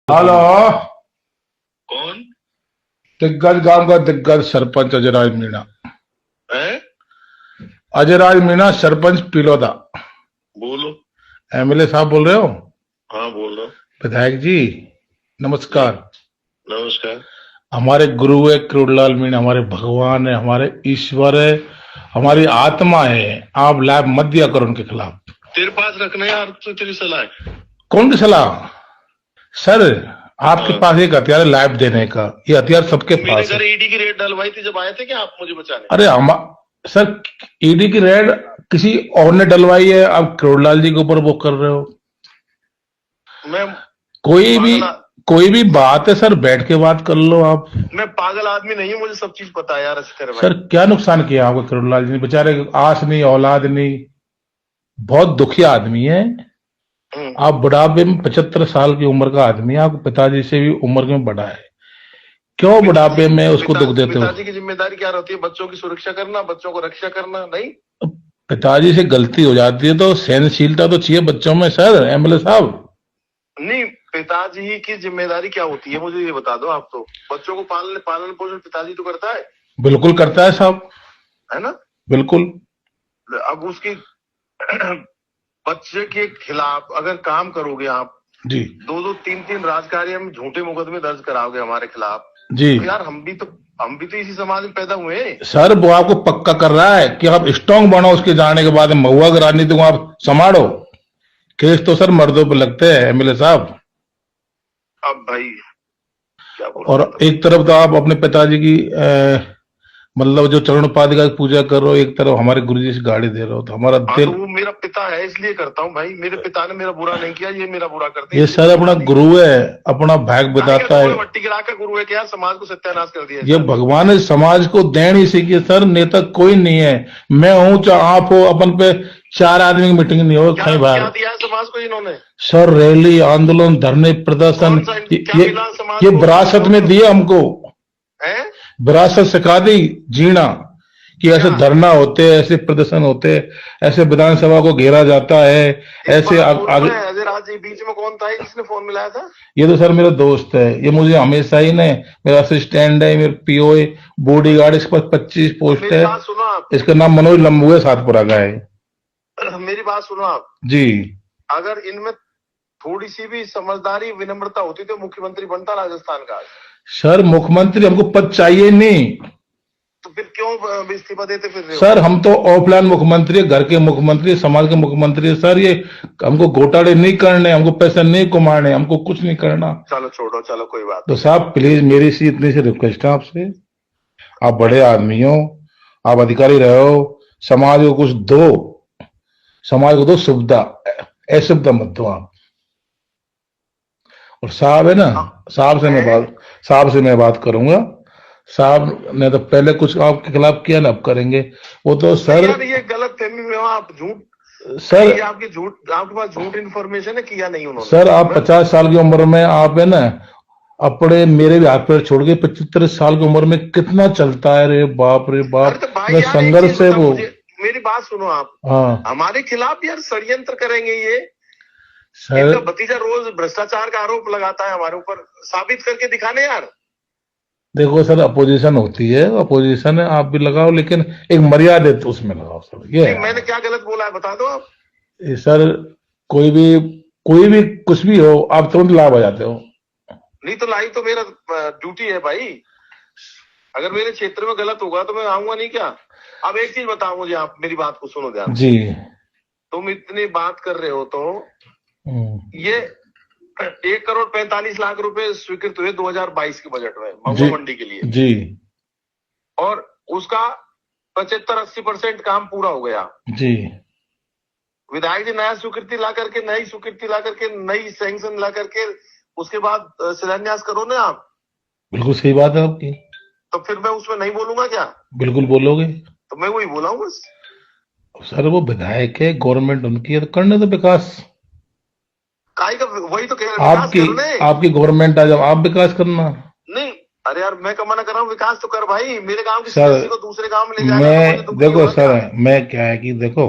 Hello. कौन दिग्गज गांव का दिग्गज सरपंच अजयराज मीणा। है? अजयराज मीणा सरपंच पिलोदा। बोलो। एमएलए साहब बोल रहे हो? हाँ, बोल रहा हूँ। विधायक जी जी, नमस्कार। नमस्कार। हमारे गुरु है क्रोड़लाल मीणा, हमारे भगवान है, हमारे ईश्वर है, हमारी आत्मा है। आप लाइव मत दिया करो उनके खिलाफ। तेरे पास रखना यार, तो तेरी सलाह है। कौन की सलाह? सर आपके हाँ, पास एक हथियार है लाइव देने का। ये हथियार सबके मेरे पास है। घर ईडी की रेड डलवाई थी जब आए थे क्या आप मुझे बचाने? अरे हम सर, ईडी की रेड किसी और ने डलवाई है, आप क्रोड़लाल जी के ऊपर वो कर रहे हो। मैं कोई भी पागल कोई भी बात है सर, बैठ के बात कर लो आप। मैं पागल आदमी नहीं हूँ, मुझे सब चीज पता है यार अस्कर भाई। सर क्या नुकसान किया आपको करुणलाल जी ने? बेचारे आस नहीं, औलाद नहीं, बहुत दुखी आदमी है। हम्म, आप बुढ़ापे में 75 साल की उम्र का आदमी है, आपके पिताजी से भी उम्र में बड़ा है। क्यों पिताजी बुढ़ापे में उसको दुख देते हो? पिताजी की जिम्मेदारी क्या रहती है? बच्चों की सुरक्षा करना, बच्चों को रक्षा करना, नहीं? पिताजी से गलती हो जाती है तो सहनशीलता तो चाहिए बच्चों में सर, एमएलए साहब। नहीं, पिताजी की जिम्मेदारी क्या होती है मुझे ये बता दो। आप तो बच्चों को पालन पोषण पिताजी तो करता है बिल्कुल करता है साहब, है ना? बिल्कुल। अब उसकी बच्चे के खिलाफ अगर काम करोगे आप, जी दो दो तीन तीन राजकार्य में झूठे मुकदमे दर्ज कराओगे हमारे खिलाफ, जी तो यार हम भी तो इसी समाज में पैदा हुए हैं। सर, वो आपको पक्का कर रहा है कि आप स्ट्रांग बनो, उसके जाने के बाद महुआ की राजनीति को आप संभालो। केस तो सर मर्दों पे लगते हैं एमएलए साहब। अब भाई क्या और बोलूं? एक तरफ तो आप अपने पिताजी की मतलब जो चरण पादुका की पूजा कर रहे हो, एक तरफ हमारे गुरु जी से गाड़ी दे रहे हो, तो हमारा हाँ, तो दिल। वो मेरा पिता है इसलिए करता हूँ भाई। मेरे पिता ने मेरा बुरा नहीं किया, ये मेरा बुरा करते हैं ये इसलिए सर मुझे अपना बुरा नहीं गुरु किया। है, अपना भाग काहे का बताता गुरु है। है? मट्टी गिरा का गुरु है क्या? समाज को सत्यानाश कर दिया है ये सर। भगवान ने समाज को देन ही सीखी सर, नेता कोई नहीं है। मैं हूं चाहे आप हो, अपन पे 4 आदमी की मीटिंग नहीं हो क्या कहीं बाहर। क्या दिया है समाज को इन्होंने? सर रैली, आंदोलन, धरने, प्रदर्शन, कौन सा ये क्या ये, मिला समाज ये को? विरासत में दिए हमको। है विरासत सिखा दी जीना, कि ऐसे क्या? धरना होते हैं, ऐसे प्रदर्शन होते हैं, ऐसे विधानसभा को घेरा जाता है, एक ऐसे बात बोलूं आगे। मैं, अजय राज जी बीच में कौन था ये जिसने फोन मिलाया था? ये तो सर मेरा दोस्त है, ये मुझे हमेशा ही ने, मेरा असिस्टेंट है, मेरा पीओ, बॉडीगार्ड, इसके पास 25 तो पोस्ट मेरी है। बात सुनो आप। इसका नाम मनोज लंबू है, सातपुरा का है। मेरी बात सुनो आप। जी अगर इनमें थोड़ी सी भी समझदारी विनम्रता होती तो मुख्यमंत्री बनता राजस्थान का। सर, मुख्यमंत्री हमको पद चाहिए नहीं। तो फिर क्यों इस्तीफा देते फिर रहे हो? सर हम तो ऑफलाइन मुख्यमंत्री, घर के मुख्यमंत्री, समाज के मुख्यमंत्री सर। ये हमको घोटाले नहीं करने, हमको पैसे नहीं कमाने, हमको कुछ नहीं करना। चलो छोड़ो, चलो कोई बात तो नहीं। साहब प्लीज मेरी सी इतनी सी रिक्वेस्ट है आपसे, आप बड़े आदमी हो, आप अधिकारी रहे हो, समाज को कुछ दो, समाज को दो सुविधा, असुविधा मत दो आप। और साहब है ना, साहब से मैं बात करूंगा। साहब ने तो पहले कुछ आपके खिलाफ किया ना, अब करेंगे वो तो सर। यार ये गलत फहमी में हो आप। झूठ सर ये आपकी झूठ, आपके पास झूठ इन्फॉर्मेशन है, किया नहीं उन्होंने। सर आप 50 साल की उम्र में आप है ना, अपने मेरे भी हाथ पैर छोड़ के 75 साल की उम्र में कितना चलता है रे बाप रे बाप। अरे तो भाई मैं यार एक संघर्ष चीज से बता वो। मुझे, मेरी बात सुनो आप। हाँ हमारे खिलाफ यार षड्यंत्र करेंगे ये। सर, इनका भतीजा रोज भ्रष्टाचार का आरोप लगाता है हमारे ऊपर। साबित करके दिखाने यार। देखो सर, अपोजिशन होती है, अपोजिशन है, आप भी लगाओ, लेकिन एक मर्यादा तो उसमें लगाओ सर, ये नहीं, है। मैंने क्या गलत बोला है बता दो आप। ये सर, कोई भी कुछ भी हो, आप तुरंत लाभ आ जाते हो। नहीं तो लाई तो मेरा ड्यूटी है भाई। अगर मेरे क्षेत्र में गलत होगा तो मैं आऊंगा नहीं क्या? अब एक चीज बताओ मुझे, आप मेरी बात को सुनो ध्यान से। जी तुम इतनी बात कर रहे हो तो हम्म, ये 1,45,00,000 रुपए स्वीकृत हुए 2022 के बजट में जी महुआ मंडी के लिए, जी और उसका 75-80% काम पूरा हो गया। जी विधायक जी नया स्वीकृति ला करके, नई स्वीकृति ला करके, नई सैंक्शन ला करके उसके बाद शिलान्यास करो ना आप। बिल्कुल सही बात है आपकी। तो फिर मैं उसमें नहीं बोलूंगा क्या? बिल्कुल बोलोगे। तो मैं वही बोला हूँ बस। सर वो विधायक है, गवर्नमेंट उनकी है, तो करने दो विकास। काई का वही तो कह रहे हैं, विकास आपकी करने। आपकी गवर्नमेंट आ, जब आप विकास करना। नहीं, अरे यार मैं कमाना कर रहा हूँ, विकास तो कर भाई। मेरे गांव की सर सीएससी को दूसरे गांव में ले जाएगा तो मुझे मैं दुख नहीं देखो होगा क्या? सर, मैं क्या है कि देखो,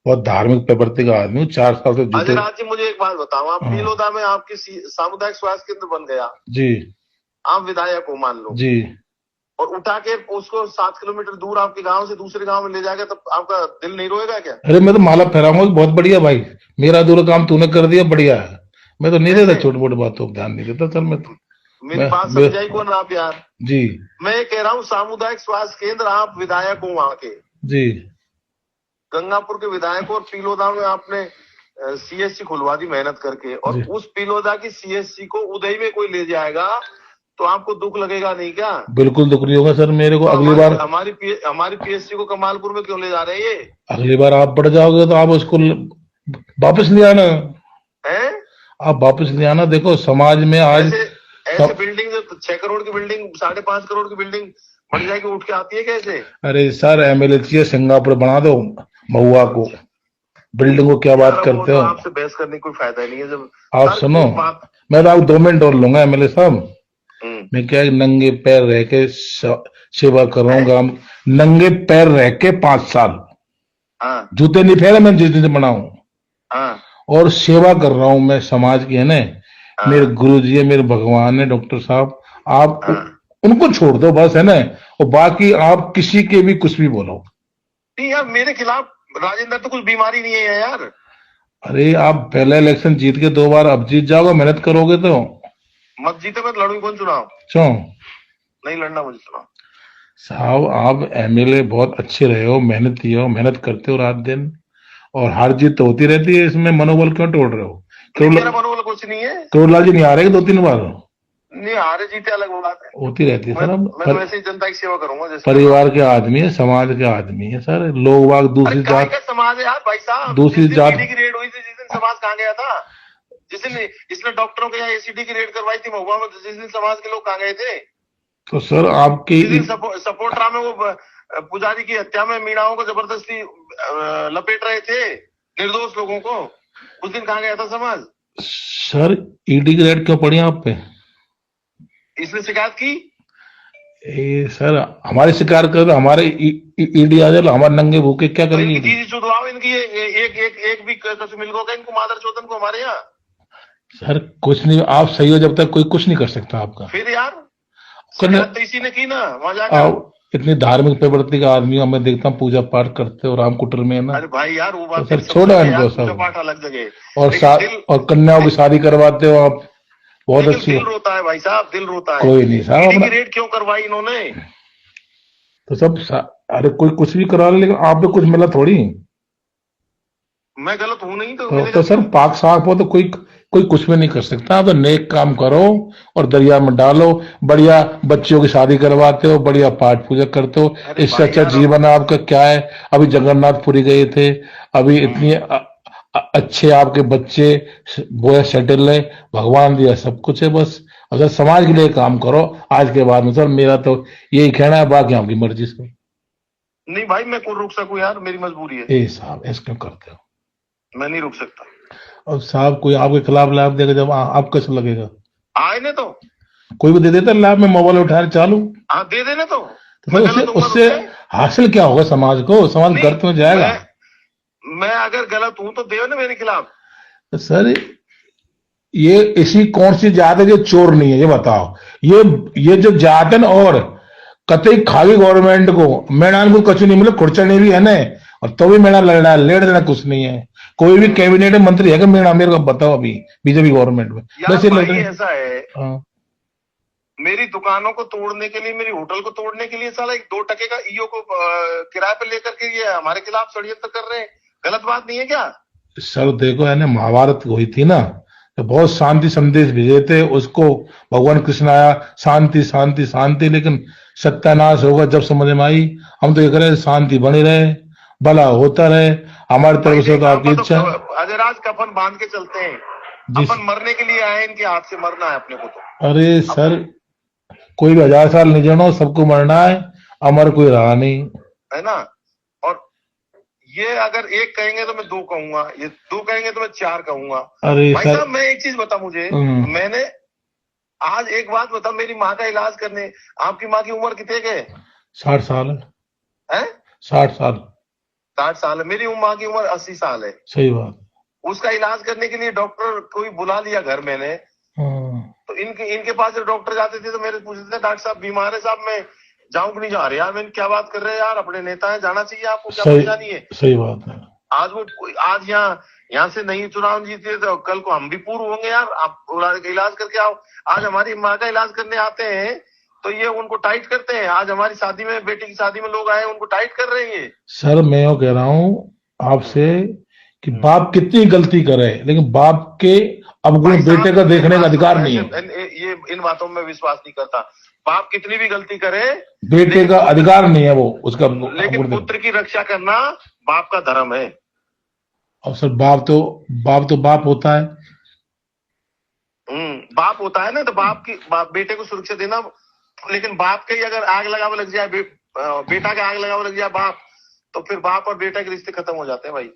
बहुत धार्मिक प्रवृत्ति का आदमी हूँ, 4 साल से अजय जूते। राज जी मुझे एक बात बताओ, आप हाँ। पीलोदा में आपकी सामुदायिक स्वास्थ्य केंद्र बन गया, जी आप विधायक हो मान लो, जी। और उठा के उसको 7 किलोमीटर दूर आपके गांव से दूसरे गांव में ले जाएगा, तब आपका दिल नहीं रोएगा क्या? अरे मैं तो माला फहराऊंगा कि बहुत बढ़िया भाई, मेरा अधूरा काम तूने कर दिया, बढ़िया है। मैं तो नहीं देता, कैसे? छोटी मोटी बातों पर ध्यान नहीं देता। चल मैं तो मेरी बात मैं समझाई कौन आप यार? जी मैं ये कह रहा हूँ सामुदायिक स्वास्थ्य केंद्र, आप विधायक हो वहां के, जी गंगापुर के विधायक हो, और पीलोदा में आपने सीएससी खुलवा दी मेहनत करके, और जी। उस पीलोदा की सीएससी को उदय में कोई ले जाएगा तो आपको दुख लगेगा नहीं क्या? बिल्कुल दुख नहीं होगा सर मेरे को। तो अगली बार, हमारी पीएससी को कमालपुर में क्यों ले जा रहे हैं ये? अगली बार आप बढ़ जाओगे तो आप उसको वापस ले आना, हैं? आप वापस ले आना। देखो समाज में आज ऐसे ऐसे बिल्डिंग जो 6 करोड़ की बिल्डिंग, 5.5 करोड़ की बिल्डिंग बन जाएगी, उठ के आती है कैसे? अरे सर एमएलए चाहिए सिंगापुर बना दो महुआ को, बिल्डिंग को क्या बात यार, वो करते तो हो आपसे बहस करने की कोई फायदा ही नहीं है जब आप। सर, सुनो, एक बात। मैं तो आपको 2 मिनट और लूंगा एमएलए साहब। हम्म, मैं क्या नंगे पैर रह के सेवा कर रहा हूँ गांव, नंगे पैर रह के 5 साल, हाँ जूते नहीं फेरे मैं जिस दिन से बना हूँ, हाँ और सेवा कर रहा हूँ मैं समाज की, है ना। हाँ, मेरे गुरु जी है, मेरे भगवान है डॉक्टर साहब, आप हाँ। उनको छोड़ दो बस, है ना। और बाकी आप किसी के भी कुछ भी बोलो। नहीं यार, मेरे खिलाफ राजेंद्र तो कुछ बीमारी नहीं है यार। अरे आप पहले इलेक्शन जीत के 2 बार अब जीत जाओगे, मेहनत करोगे तो। मत जीते, मैं लड़ू कौन चुनाव? क्यों नहीं लड़ना मुझे चुनाव। साहब, आप एमएलए बहुत अच्छे रहे हो, मेहनती हो, मेहनत करते हो रात दिन, और हार जीत तो होती रहती है, इसमें मनोबल क्यों तोड़ रहे हो? नहीं, मेरा मनोबल कुछ नहीं है। करोड़लाल जी नहीं आ रहे 2-3 बार? नहीं, हारे जीते अलग बात है। होती रहती है सर। मैं तो वैसे ही जनता की सेवा करूंगा जैसे। परिवार के आदमी है, समाज के आदमी है सर। लोग वाग दूसरी अरे काय जात, का समाज है यार भाई साहब? दूसरी जिस दिन जात। ईडी की रेड हुई थी, जिस दिन समाज कहाँ गया था? जिस दिन इसने डॉक्टरों के यहाँ एसीडी की रेड करवाई थी महुआ में, जिस दिन समाज के लोग कहाँ गए थे? तो सर आपकी जिस दिन सपोर्टरा में वो पुजारी की हत्या में मीणाओं को जबरदस्ती लपेट रहे थे, निर्दोष लोगों को, उस दिन कहाँ गया था समाज? सर ईडी की रेड क्यों पड़ी आप पे? इसने शिकायत की? सर हमारे शिकार कर, हमारे ईडी आ जाए, हमारे नंगे भूखे क्या तो करेंगे? इनकी चीज चुदवाओ, इनकी एक भी कसम मिल होगा इनको, मादर चौधन को हमारे यहाँ। सर कुछ नहीं, आप सही हो जब तक कोई कुछ नहीं कर सकता आपका। फिर यार करने शिकायत तो इसी ने की ना वहां जाकर। आप इतनी धार्मिक प्रवृत्ति का आदमी हो, मैं देखता हूँ पूजा पाठ करते हो रामकुटर में, है ना। अरे भाई यार, वो तो बात सर सब छोड़ो सही है इनको यार, सब, पूजा पाठ अलग जगह, और लेकिन दिल, और कन्याओं की शादी करवाते हो आप, बहुत लेकिन अच्छी। दिल रोता है भाई साहब, दिल रोता है। कोई नहीं साहब, ईडी अपना की रेड क्यों करवाई इन्होंने? तो सब अरे कोई कुछ भी करा ले, लेकिन आप पे कुछ मिला थोड़ी। मैं गलत हूं नहीं तो तो मिलेगा सर क्यों? पाक साफ हो तो कोई कोई कुछ भी नहीं कर सकता। आप तो नेक काम करो और दरिया में डालो, बढ़िया बच्चियों की शादी करवाते हो, बढ़िया पाठ पूजा करते हो, अरे इससे भाई अच्छा यार, जीवन आपका क्या है? अभी जगन्नाथपुरी गए थे, अभी इतनी अच्छे आपके बच्चे बोया सेटल है, भगवान दिया सब कुछ है, बस अगर समाज के लिए काम करो आज के बाद में। सर मेरा तो यही कहना है, बाकी आपकी मर्जी से। नहीं भाई, मैं कौन रुक सकूं यार, मेरी मजबूरी है। ए साहब ऐसे क्यों करते हो? मैं नहीं रुक सकता। और साहब कोई आपके खिलाफ लाभ देगा जब आप कैसे लगेगा? आए ने तो कोई भी दे देता लाभ में, मोबाइल उठा के चालू। हाँ, दे देने तो। तो मैं उससे गलत हूँ उससे हासिल क्या होगा समाज को? समाज नहीं, गर्त में जाएगा। मैं अगर गलत हूं तो दे ना मेरे खिलाफ। तो सर ये ऐसी कौन सी जात है जो चोर नहीं है, ये बताओ। ये जो जात है ना, और कतई खावी गवर्नमेंट को मैदान को कछु नहीं मिले, खुर्चने भी है ना, और तो भी मेरा लड़ रहा है, लेट देना कुछ नहीं है। कोई भी कैबिनेट मंत्री है कि मेरा, मेरे को बताओ अभी बीजेपी गवर्नमेंट में यार वैसे भाई ऐसा है, हाँ। मेरी दुकानों को तोड़ने के लिए, मेरी होटल को तोड़ने के लिए साला 2 टके का ईओ को किराए पे लेकर के ये हमारे खिलाफ षड्यंत्र कर रहे हैं। गलत बात नहीं है क्या? सर देखो है ना, महाभारत हुई थी ना, तो बहुत शांति संदेश भेजे थे उसको, भगवान कृष्ण आया, शांति शांति शांति, लेकिन सत्यानाश होगा जब समझ में आई। हम तो ये कह रहे हैं शांति बनी रहे, भला होता रहे, हमारी तरफ से तो आपकी इच्छा है। अजय राज कफन बांध के चलते हैं, अपन मरने के लिए आए, इनके हाथ से मरना है अपने को तो। अरे सर कोई भी 1000 साल नहीं जीना, सबको मरना है, अमर कोई रहा नहीं, है ना। और ये अगर 1 कहेंगे तो मैं 2 कहूंगा, ये 2 कहेंगे तो मैं 4 कहूंगा। अरे भाई सर साहब मैं एक चीज बता मुझे, मैंने आज एक बात बता, मेरी माँ का इलाज करने, आपकी माँ की उम्र कितने के? 60 साल है? 60 साल। 60 साल है, मेरी माँ की उम्र 80 साल है। सही बात। उसका इलाज करने के लिए डॉक्टर कोई बुला लिया घर मैंने, हाँ, तो इनके इनके पास जब डॉक्टर जाते थे तो मेरे पूछते थे, डॉक्टर साहब बीमार है साहब, मैं जाऊं कि नहीं जा रहे? यार मैंने क्या बात कर रहे हैं यार, अपने नेता है, जाना चाहिए आपको, क्या सही परेशानी है? सही बात है। आज वो आज यहाँ से नहीं चुनाव जीते तो कल को हम भी पूर्व होंगे यार, आप इलाज करके आओ। आज हमारी माँ का इलाज करने आते हैं तो ये उनको टाइट करते हैं। आज हमारी शादी में, बेटी की शादी में लोग आए, उनको टाइट कर रहे हैं ये। सर मैं यो कह रहा हूँ आपसे कि बाप कितनी गलती करे, लेकिन बाप के अवगुण भाई साहब, बेटे का देखने मेरी का बात अधिकार सुनो, नहीं है। ये इन बातों में विश्वास नहीं करता। बाप कितनी भी गलती करे, बेटे लेकिन का अधिकार नहीं है वो उसका लेकिन अवगुण। पुत्र की रक्षा करना बाप का धर्म है। और सर बाप होता है। बाप होता है ना, तो बाप बेटे को सुरक्षा देना। लेकिन बाप के ही अगर आग लगावे लग जाए, बेटा के आग लगावे लग जाए बाप, तो फिर बाप और बेटा के रिश्ते खत्म हो जाते हैं भाई।